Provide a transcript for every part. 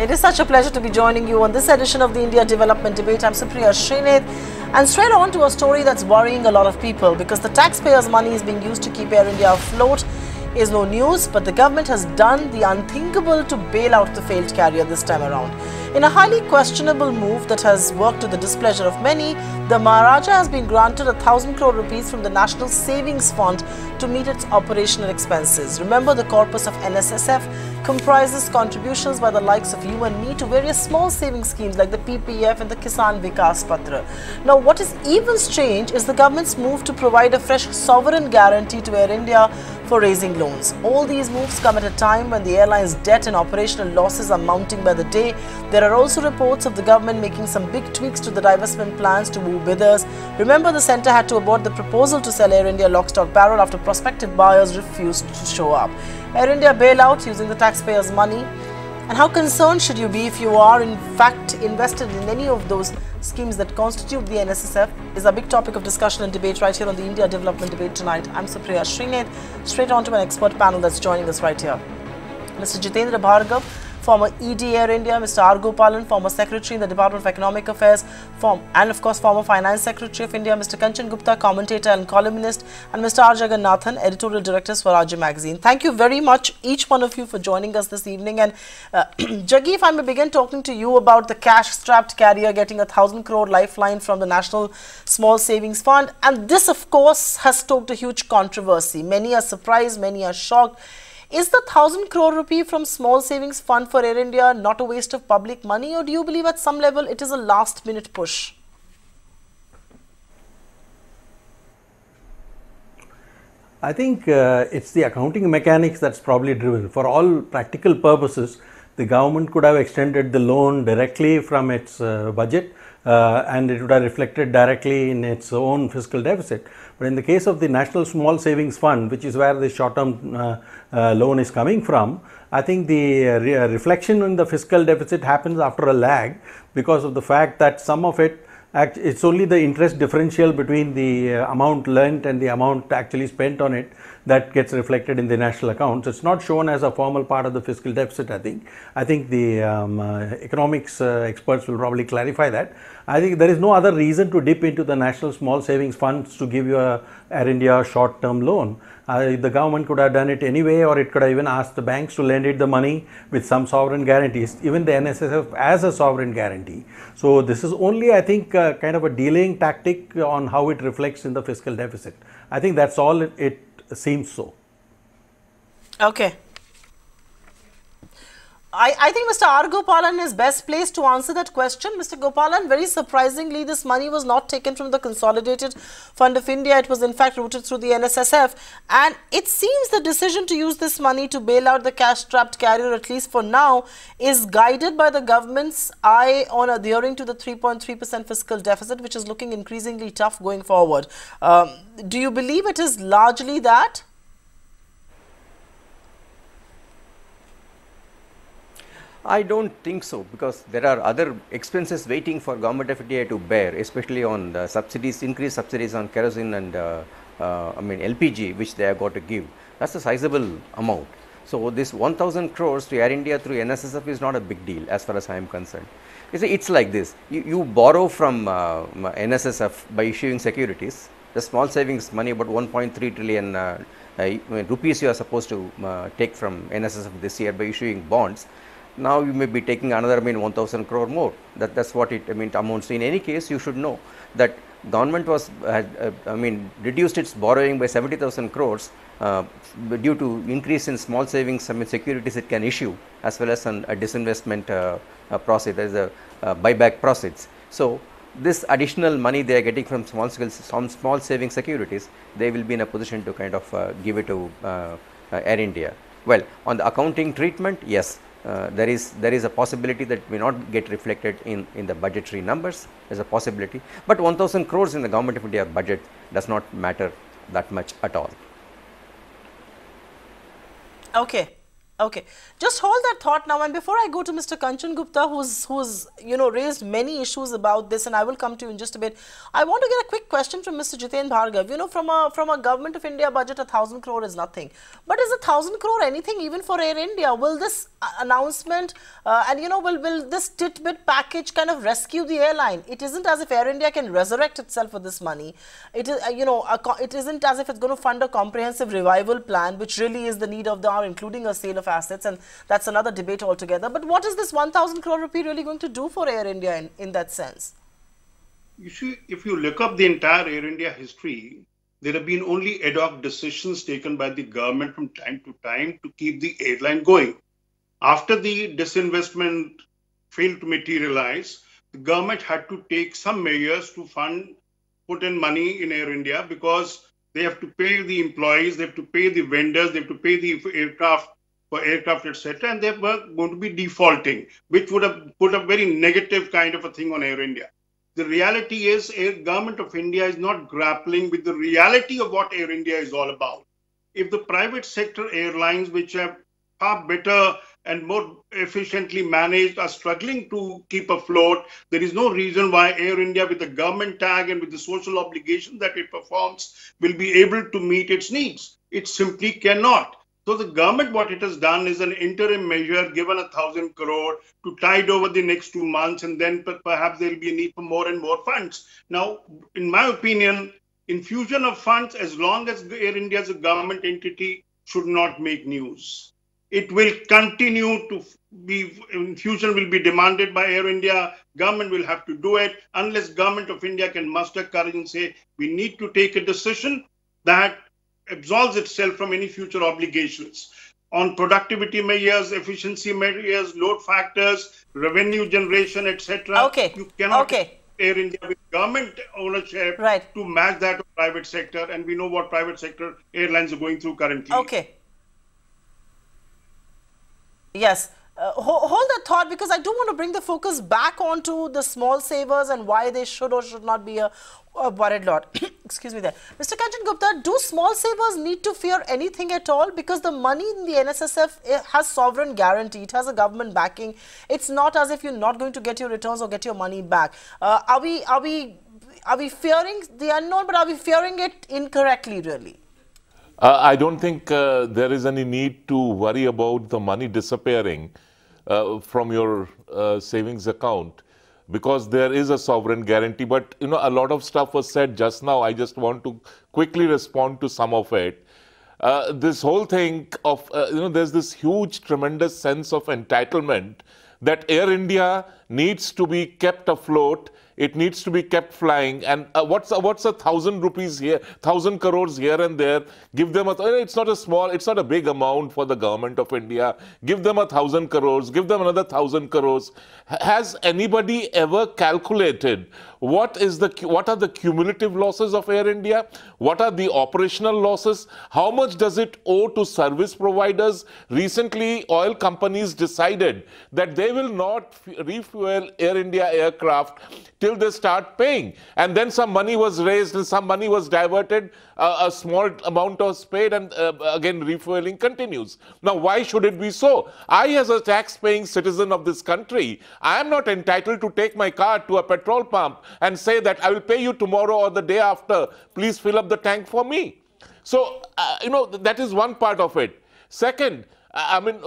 It is such a pleasure to be joining you on this edition of the India Development Debate. I'm Supriya Shrinate, and straight on to a story that's worrying a lot of people, because the taxpayers' money is being used to keep Air India afloat is no news, but the government has done the unthinkable to bail out the failed carrier this time around. In a highly questionable move that has worked to the displeasure of many, the Maharaja has been granted 1,000 crore rupees from the National Savings Fund to meet its operational expenses. Remember, the corpus of NSSF comprises contributions by the likes of you and me to various small saving schemes like the PPF and the Kisan Vikas Patra. Now, what is even strange is the government's move to provide a fresh sovereign guarantee to Air India for raising loans. All these moves come at a time when the airline's debt and operational losses are mounting by the day. There are also reports of the government making some big tweaks to the divestment plans to woo bidders. Remember, the centre had to abort the proposal to sell Air India lock, stock, barrel after prospective buyers refused to show up. Air India bailout using the taxpayers' money. And how concerned should you be if you are in fact invested in any of those schemes that constitute the NSSF is a big topic of discussion and debate right here on the India Development Debate tonight. I'm Supriya Shrinate. Straight on to an expert panel that's joining us right here. Mr. Jitendra Bhargav, former ED Air India, Mr. R. Gopalan, former Secretary in the Department of Economic Affairs, and of course former Finance Secretary of India, Mr. Kanchan Gupta, commentator and columnist, and Mr. R. Jagannathan, Editorial Director, Swarajya Magazine. Thank you very much, each one of you, for joining us this evening. And Jaggi, if I may begin talking to you about the cash-strapped carrier getting 1,000 crore lifeline from the National Small Savings Fund. And this, of course, has stoked a huge controversy. Many are surprised, many are shocked. Is the 1,000 crore rupee from Small Savings Fund for Air India not a waste of public money, or do you believe at some level it is a last-minute push? I think it's the accounting mechanics that's probably driven. For all practical purposes, the government could have extended the loan directly from its budget and it would have reflected directly in its own fiscal deficit. But in the case of the National Small Savings Fund, which is where the short-term loan is coming from, I think the reflection in the fiscal deficit happens after a lag, because of the fact that some of it, it's only the interest differential between the amount lent and the amount actually spent on it that gets reflected in the national accounts. It's not shown as a formal part of the fiscal deficit, I think. I think the economics experts will probably clarify that. I think there is no other reason to dip into the National Small Savings Funds to give you a Air India short-term loan. The government could have done it anyway, or it could have even asked the banks to lend it the money with some sovereign guarantees, even the NSSF as a sovereign guarantee. So this is only, I think, kind of a delaying tactic on how it reflects in the fiscal deficit. I think that's all it seems so. Okay. I think Mr. R. Gopalan is best placed to answer that question. Mr. Gopalan, very surprisingly, this money was not taken from the Consolidated Fund of India. It was in fact routed through the NSSF. And it seems the decision to use this money to bail out the cash-strapped carrier, at least for now, is guided by the government's eye on adhering to the 3.3% fiscal deficit, which is looking increasingly tough going forward. Do you believe it is largely that? I don't think so, because there are other expenses waiting for Government of India to bear, especially on the subsidies, increased subsidies on kerosene and LPG, which they have got to give. That's a sizable amount. So this 1,000 crores to Air India through NSSF is not a big deal as far as I am concerned. You see, it's like this: you borrow from NSSF by issuing securities. The small savings money, about 1.3 trillion rupees, you are supposed to take from NSSF this year by issuing bonds. Now you may be taking another 1,000 crore more. That's what it amounts to. In any case, you should know that government had reduced its borrowing by 70,000 crores due to increase in small savings securities it can issue, as well as a disinvestment process. There is a buyback process. So this additional money they are getting from small saving securities, they will be in a position to kind of give it to Air India. Well, on the accounting treatment, yes. There is a possibility that may not get reflected in the budgetary numbers. There's a possibility, but 1,000 crores in the Government of India budget does not matter that much at all. Okay. Okay, just hold that thought now, and before I go to Mr. Kanchan Gupta, who's raised many issues about this, and I will come to you in just a bit. I want to get a quick question from Mr. Jiten Bhargav. From a Government of India budget, 1,000 crore is nothing. But is 1,000 crore anything even for Air India? Will this announcement and will this titbit package kind of rescue the airline? It isn't as if Air India can resurrect itself with this money. It is it isn't as if it's going to fund a comprehensive revival plan, which really is the need of the hour, including a sale of assets, and that's another debate altogether. But what is this 1,000 crore rupee really going to do for Air India in that sense? You see, if you look up the entire Air India history, there have been only ad hoc decisions taken by the government from time to time to keep the airline going. After the disinvestment failed to materialize, the government had to take some measures to put in money in Air India, because they have to pay the employees, they have to pay the vendors, they have to pay the aircraft, etc., and they were going to be defaulting, which would have put a very negative kind of a thing on Air India. The reality is, Government of India is not grappling with the reality of what Air India is all about. If the private sector airlines, which have far better and more efficiently managed, are struggling to keep afloat, there is no reason why Air India, with the government tag and with the social obligation that it performs, will be able to meet its needs. It simply cannot. So the government, what it has done is an interim measure, given 1,000 crore to tide over the next 2 months, and then perhaps there will be a need for more and more funds. Now, in my opinion, infusion of funds, as long as Air India is a government entity, should not make news. It will continue to be, infusion will be demanded by Air India. Government will have to do it unless Government of India can muster courage and say, we need to take a decision that absolves itself from any future obligations on productivity measures, efficiency measures, load factors, revenue generation, etc. Okay. You cannot Air India with government ownership to match that of private sector, and we know what private sector airlines are going through currently. Okay. Yes. Hold that thought, because I do want to bring the focus back onto the small savers and why they should or should not be a worried lot. Excuse me there. Mr. Kanchan Gupta, do small savers need to fear anything at all? Because the money in the NSSF has sovereign guarantee. It has a government backing. It's not as if you're not going to get your returns or get your money back. Are we fearing the unknown, but are we fearing it incorrectly, really? I don't think there is any need to worry about the money disappearing from your savings account, because there is a sovereign guarantee. But a lot of stuff was said just now. I just want to quickly respond to some of it. This whole thing of there's this huge, tremendous sense of entitlement that Air India needs to be kept afloat. It needs to be kept flying. And what's 1,000 rupees here, 1,000 crores here and there? Give them it's not a big amount for the Government of India. Give them 1,000 crores, give them another 1,000 crores. Has anybody ever calculated what are the cumulative losses of Air India? What are the operational losses? How much does it owe to service providers? Recently, oil companies decided that they will not refuel Air India aircraft till they start paying. And then some money was raised and some money was diverted, a small amount was paid, and again refueling continues. Now, why should it be so? I, as a tax-paying citizen of this country, I am not entitled to take my car to a petrol pump and say that I will pay you tomorrow or the day after. Please fill up the tank for me. So, that is one part of it. Second, I mean,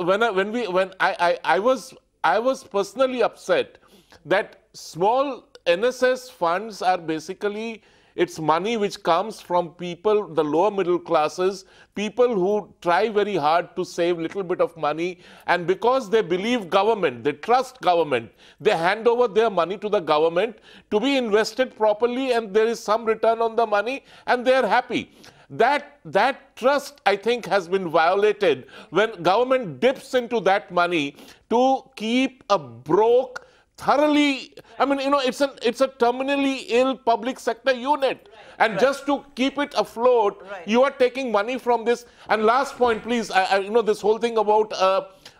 I was personally upset that small NSS funds are basically, it's money which comes from people, the lower middle classes, people who try very hard to save little bit of money, and because they believe government, they trust government, they hand over their money to the government to be invested properly, and there is some return on the money, and they are happy. That trust, I think, has been violated when government dips into that money to keep a broke, thoroughly, I mean, it's a terminally ill public sector unit. And just to keep it afloat, you are taking money from this. And last point, please, this whole thing about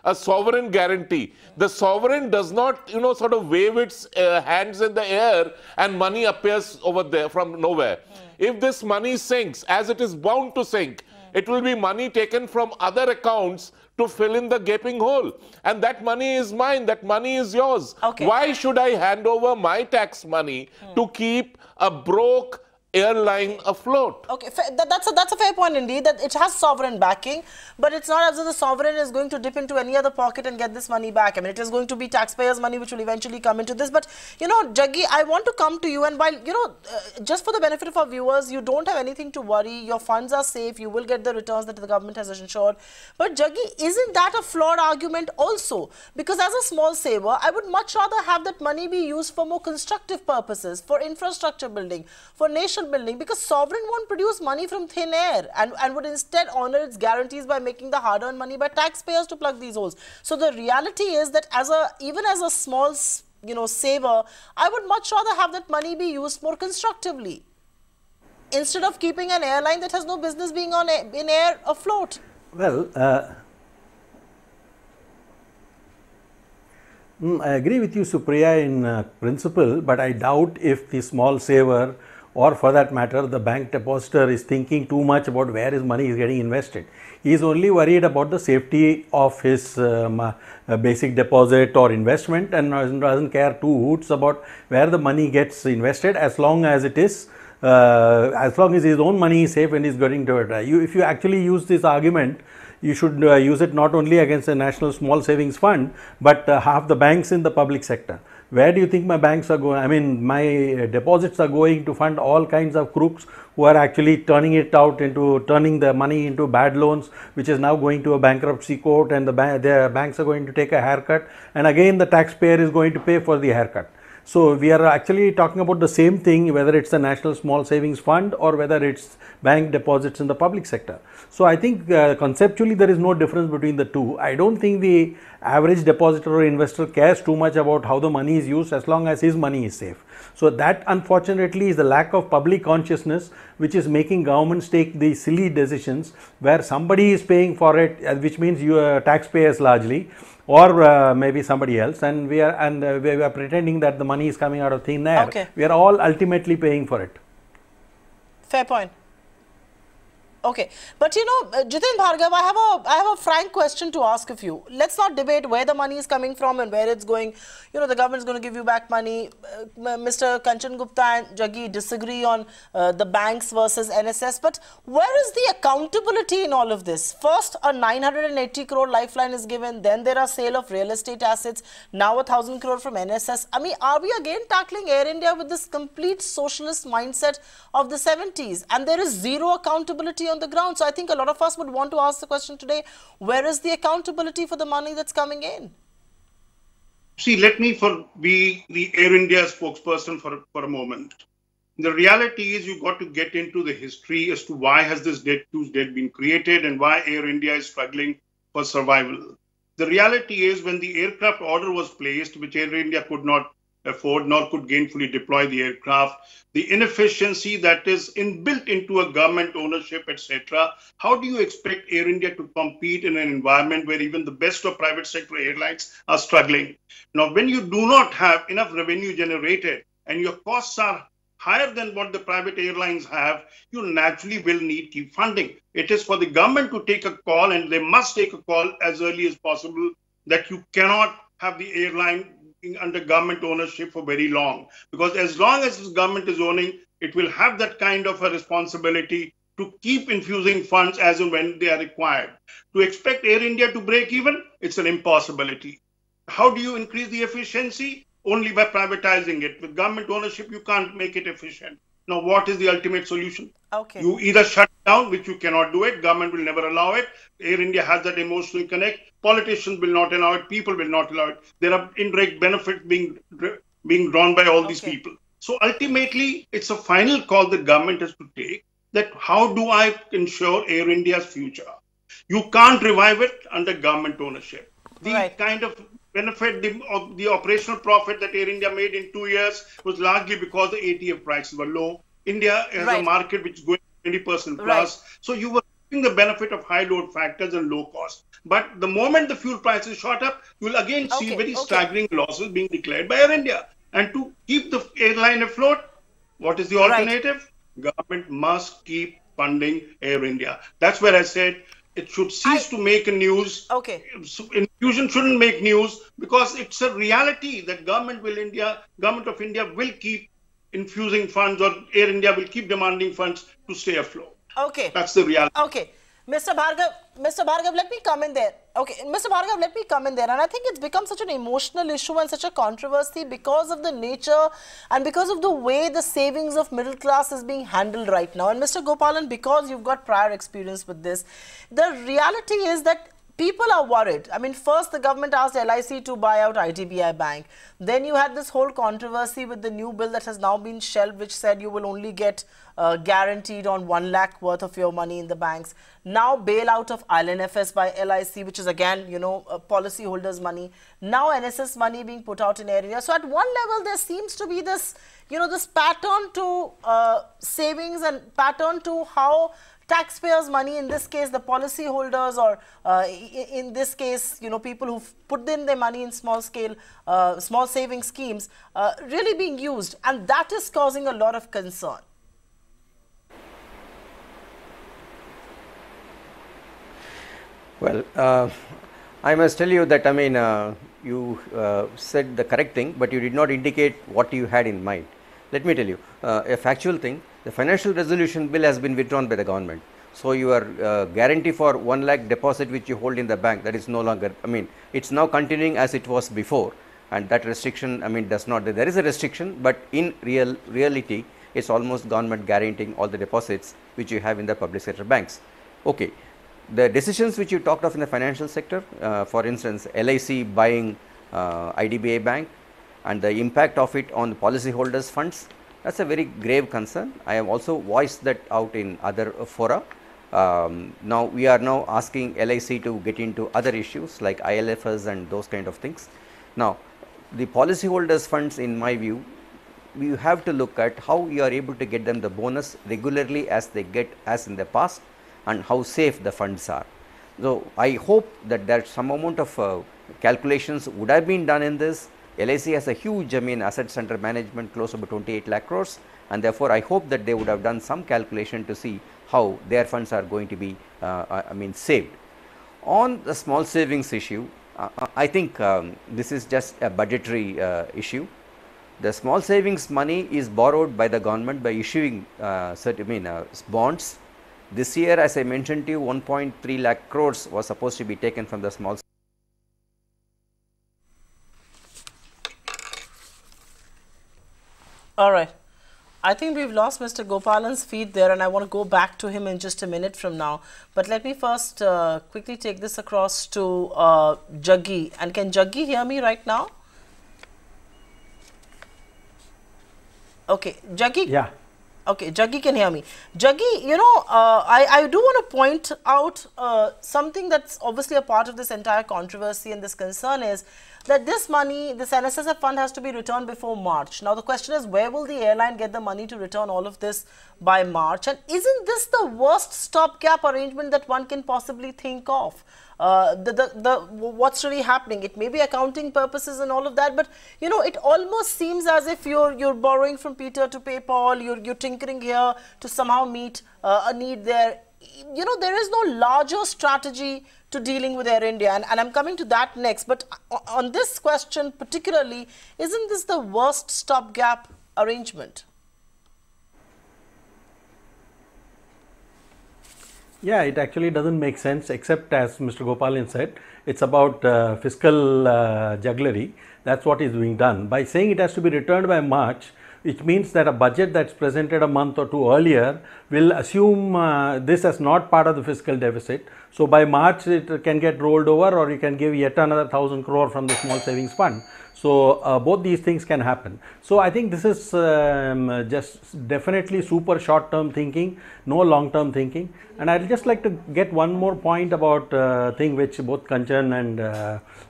a sovereign guarantee. The sovereign does not, sort of wave its hands in the air and money appears over there from nowhere. If this money sinks, as it is bound to sink, It will be money taken from other accounts to fill in the gaping hole. And that money is mine. That money is yours. Okay. Why should I hand over my tax money to keep a broke airline afloat? Okay, that's a fair point indeed, that it has sovereign backing, but it's not as if the sovereign is going to dip into any other pocket and get this money back. I mean, it is going to be taxpayers' money which will eventually come into this. But, you know, Jaggi, I want to come to you, and while, you know, just for the benefit of our viewers, you don't have anything to worry, your funds are safe, you will get the returns that the government has ensured. But Jaggi, isn't that a flawed argument also? Because as a small saver, I would much rather have that money be used for more constructive purposes, for infrastructure building, for nation building, because sovereign won't produce money from thin air and would instead honor its guarantees by making the hard-earned money by taxpayers to plug these holes. So the reality is that even as a small, you know, saver, I would much rather have that money be used more constructively instead of keeping an airline that has no business being in air afloat. Well, I agree with you, Supriya, in principle, but I doubt if the small saver, or for that matter the bank depositor, is thinking too much about where his money is getting invested. He is only worried about the safety of his basic deposit or investment, and doesn't care two hoots about where the money gets invested, as long as it is as long as his own money is safe and is going to it. If you actually use this argument, you should use it not only against the National Small Savings Fund, but half the banks in the public sector. Where do you think my banks are going? I mean, my deposits are going to fund all kinds of crooks who are actually turning the money into bad loans, which is now going to a bankruptcy court, and the banks are going to take a haircut, and again the taxpayer is going to pay for the haircut. So we are actually talking about the same thing, whether it's the National Small Savings Fund or whether it's bank deposits in the public sector. So I think conceptually there is no difference between the two. I don't think the average depositor or investor cares too much about how the money is used, as long as his money is safe. So that, unfortunately, is the lack of public consciousness which is making governments take these silly decisions where somebody is paying for it, which means you are taxpayers largely, or maybe somebody else, and we are pretending that the money is coming out of thin air. Okay. We are all ultimately paying for it. Fair point. Okay, but you know, Jitin Bhargav, I have a frank question to ask of you. Let's not debate where the money is coming from and where it's going. You know, the government is going to give you back money. Mr. Kanchan Gupta and Jaggi disagree on the banks versus NSS, but where is the accountability in all of this? First, a 980 crore lifeline is given, then there are sale of real estate assets, now 1,000 crore from NSS. I mean, are we again tackling Air India with this complete socialist mindset of the 70s? And there is zero accountability on the ground. So I think a lot of us would want to ask the question today, where is the accountability for the money that's coming in? See, let me be the Air India spokesperson for a moment. The reality is, you've got to get into the history as to why has this huge debt been created and why Air India is struggling for survival. The reality is, when the aircraft order was placed, which Air India could not afford nor could gainfully deploy the aircraft, the inefficiency that is inbuilt into a government ownership, etc. How do you expect Air India to compete in an environment where even the best of private sector airlines are struggling? Now, when you do not have enough revenue generated and your costs are higher than what the private airlines have, you naturally will need keep funding. It is for the government to take a call, and they must take a call as early as possible, that you cannot have the airline under government ownership for very long, because as long as this government is owning, it will have that kind of a responsibility to keep infusing funds as and when they are required. To expect Air India to break even, it's an impossibility. How do you increase the efficiency? Only by privatizing it. With government ownership, you can't make it efficient. Now, what is the ultimate solution? Okay. You either shut down, which you cannot do it. Government will never allow it. Air India has that emotional connect. Politicians will not allow it. People will not allow it. There are indirect benefits being drawn by all these people. So ultimately, it's a final call the government has to take, that how do I ensure Air India's future? You can't revive it under government ownership. The kind of benefit, the operational profit that Air India made in 2 years was largely because the ATF prices were low. India is a market which is going 20% plus. So you were getting the benefit of high load factors and low cost. But the moment the fuel prices shot up, you will again see very staggering losses being declared by Air India. And to keep the airline afloat, what is the alternative? government must keep funding Air India. That's where I said it should cease to make a news. Okay. Infusion shouldn't make news because it's a reality that government of India will keep infusing funds, or Air India will keep demanding funds to stay afloat. Okay. That's the reality. Okay. Mr. Bhargav, let me come in there. Okay, Mr. Bhargav, let me come in there. And I think it's become such an emotional issue and such a controversy because of the nature and because of the way the savings of middle class is being handled right now. And Mr. Gopalan, because you've got prior experience with this, the reality is that people are worried. I mean, first the government asked LIC to buy out IDBI Bank. Then you had this whole controversy with the new bill that has now been shelved, which said you will only get guaranteed on 1 lakh worth of your money in the banks. Now bailout of ILNFS by LIC, which is again, you know, policyholders' money. Now NSS money being put out in area. So at one level, there seems to be this, you know, this pattern to savings and pattern to how taxpayers' money, in this case the policyholders, or in this case, you know, people who've put in their money in small scale, small saving schemes, really being used, and that is causing a lot of concern. Well, I must tell you that, I mean, you said the correct thing, but you did not indicate what you had in mind. Let me tell you, a factual thing, the financial resolution bill has been withdrawn by the government. So your guarantee for 1 lakh deposit which you hold in the bank, that is no longer, I mean, it's now continuing as it was before, and that restriction, I mean, does not, there is a restriction, but in reality, it's almost government guaranteeing all the deposits which you have in the public sector banks. Okay. The decisions which you talked of in the financial sector, for instance, LIC buying IDBI Bank and the impact of it on the policyholders' funds, that's a very grave concern. I have also voiced that out in other fora. Now we are now asking LIC to get into other issues like ILFs and those kind of things. Now, the policyholders' funds, in my view, you have to look at how you are able to get them the bonus regularly as they get as in the past, and how safe the funds are. So I hope that there some amount of calculations would have been done in this. LIC has a huge, I mean, assets under management close to about 28 lakh crores, and therefore I hope that they would have done some calculation to see how their funds are going to be, I mean, saved. On the small savings issue, I think this is just a budgetary issue. The small savings money is borrowed by the government by issuing bonds. This year, as I mentioned to you, 1.3 lakh crores was supposed to be taken from the small. All right. I think we've lost Mr. Gopalan's feed there, and I want to go back to him in just a minute from now. But let me first quickly take this across to Jaggi. And can Jaggi hear me right now? Okay, Jaggi. Yeah. Okay, Jaggi can hear me. Jaggi, you know, I do want to point out something that's obviously a part of this entire controversy and this concern is that this money, this NSSF fund has to be returned before March. Now, the question is, where will the airline get the money to return all of this by March? And isn't this the worst stopgap arrangement that one can possibly think of? What's really happening? It may be accounting purposes and all of that, but you know, it almost seems as if you're borrowing from Peter to pay Paul. You're tinkering here to somehow meet a need there. You know, there is no larger strategy to dealing with Air India, and I'm coming to that next. But on this question particularly, isn't this the worst stopgap arrangement? Yeah, it actually doesn't make sense, except as Mr. Gopalan said, it's about fiscal jugglery. That's what is being done. By saying it has to be returned by March, which means that a budget that's presented a month or two earlier will assume this as not part of the fiscal deficit. So by March, it can get rolled over, or you can give yet another 1,000 crore from the small savings fund. So both these things can happen. So I think this is just definitely super short-term thinking, no long-term thinking. And I'd just like to get one more point about thing which both Kanchan and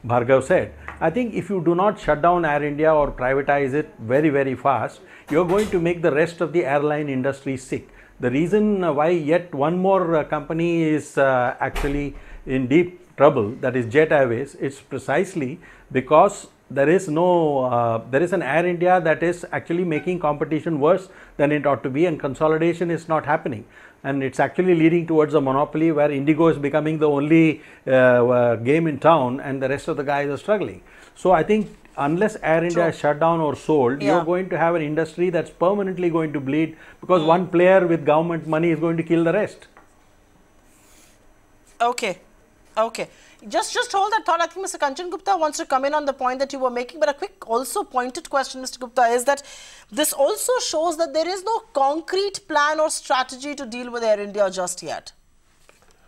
Bhargav said. I think if you do not shut down Air India or privatize it very, very fast, you're going to make the rest of the airline industry sick. The reason why yet one more company is actually in deep trouble, that is Jet Airways, it's precisely because there is no, there is an Air India that is actually making competition worse than it ought to be, and consolidation is not happening. And it's actually leading towards a monopoly where Indigo is becoming the only game in town and the rest of the guys are struggling. So I think unless Air India is shut down or sold, you're going to have an industry that's permanently going to bleed, because one player with government money is going to kill the rest. Okay. Okay. Just hold that thought. I think Mr. Kanchan Gupta wants to come in on the point that you were making, but a quick also pointed question, Mr. Gupta, is that this also shows that there is no concrete plan or strategy to deal with Air India just yet.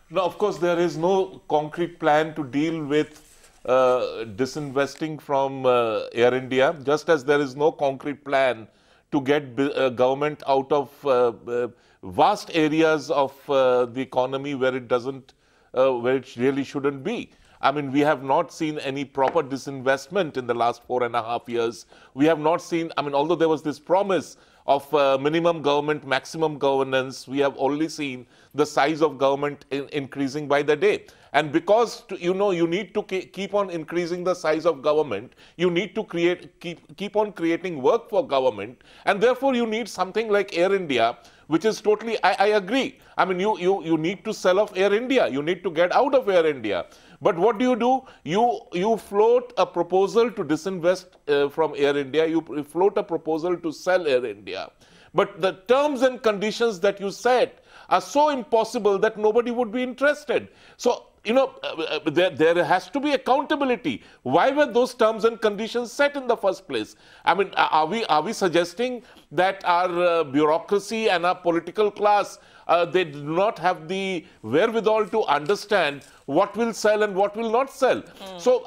No, of course, there is no concrete plan to deal with disinvesting from Air India, just as there is no concrete plan to get government out of vast areas of the economy where it doesn't, where it really shouldn't be. I mean, we have not seen any proper disinvestment in the last 4.5 years. We have not seen, I mean, although there was this promise of minimum government, maximum governance, we have only seen the size of government increasing by the day. And because, you need to keep on increasing the size of government, you need to keep on creating work for government, and therefore you need something like Air India, which is totally, I agree. I mean, you need to sell off Air India. You need to get out of Air India. But what do? You float a proposal to disinvest from Air India. You float a proposal to sell Air India. But the terms and conditions that you set are so impossible that nobody would be interested. So, there has to be accountability. Why were those terms and conditions set in the first place? I mean, are we suggesting that our bureaucracy and our political class, they do not have the wherewithal to understand what will sell and what will not sell? So,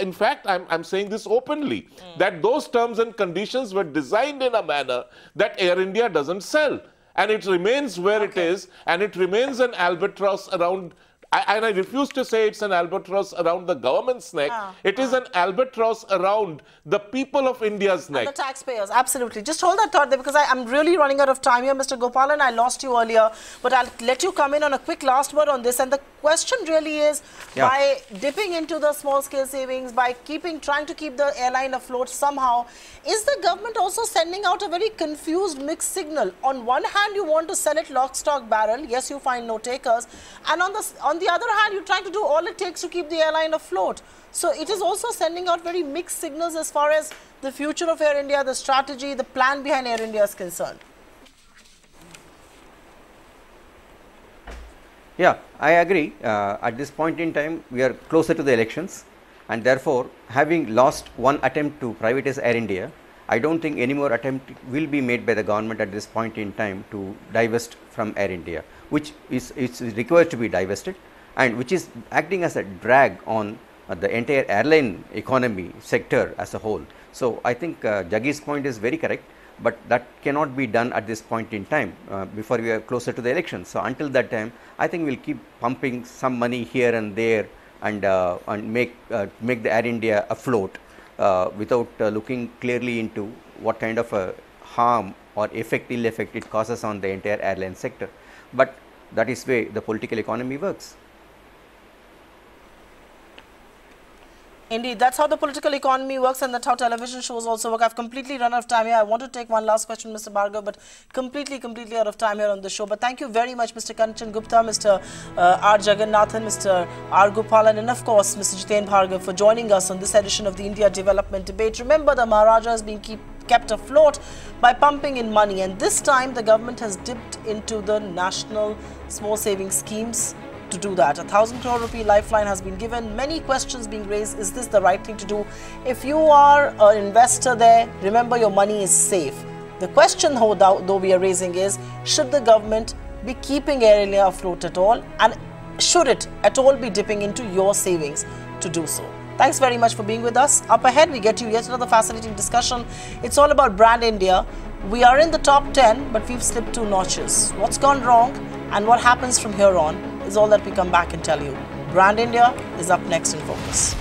in fact, I'm saying this openly, that those terms and conditions were designed in a manner that Air India doesn't sell. And it remains where it is, and it remains an albatross around. And I refuse to say it's an albatross around the government's neck. It is an albatross around the people of India's neck. And the taxpayers, absolutely. Just hold that thought there, because I'm really running out of time here, Mr. Gopalan. I lost you earlier, but I'll let you come in on a quick last word on this. And the question really is, by dipping into the small-scale savings, by trying to keep the airline afloat somehow, is the government also sending out a very confused, mixed signal? On one hand, you want to sell it lock, stock, barrel. Yes, you find no takers. And on the other hand, you're trying to do all it takes to keep the airline afloat. So it is also sending out very mixed signals as far as the future of Air India, the strategy, the plan behind Air India is concerned. Yeah, I agree. At this point in time, we are closer to the elections, and therefore, having lost one attempt to privatize Air India, I don't think any more attempt will be made by the government at this point in time to divest from Air India, which is required to be divested, and which is acting as a drag on the entire airline economy sector as a whole. So, I think Jagi's point is very correct, but that cannot be done at this point in time before we are closer to the election. So, until that time, I think we will keep pumping some money here and there and make the Air India afloat without looking clearly into what kind of a harm or ill effect it causes on the entire airline sector. But that is the way the political economy works. Indeed, that's how the political economy works, and that's how television shows also work. I've completely run out of time here. I want to take one last question, Mr. Bhargav, but completely out of time here on the show. But thank you very much, Mr. Kanchan Gupta, Mr. R. Jagannathan, Mr. R. Gopalan, and of course, Mr. Jiten Bhargav for joining us on this edition of the India Development Debate. Remember, the Maharaja has been kept afloat by pumping in money, and this time the government has dipped into the national small savings schemes to do that. 1,000 crore rupee lifeline has been given. Many questions being raised. Is this the right thing to do? If you are an investor there, remember your money is safe. The question though we are raising is, should the government be keeping Air India afloat at all? And should it at all be dipping into your savings to do so? Thanks very much for being with us. Up ahead, we get you yet another fascinating discussion. It's all about Brand India. We are in the top 10, but we've slipped 2 notches. What's gone wrong and what happens from here on is all that we come back and tell you. Brand India is up next in focus.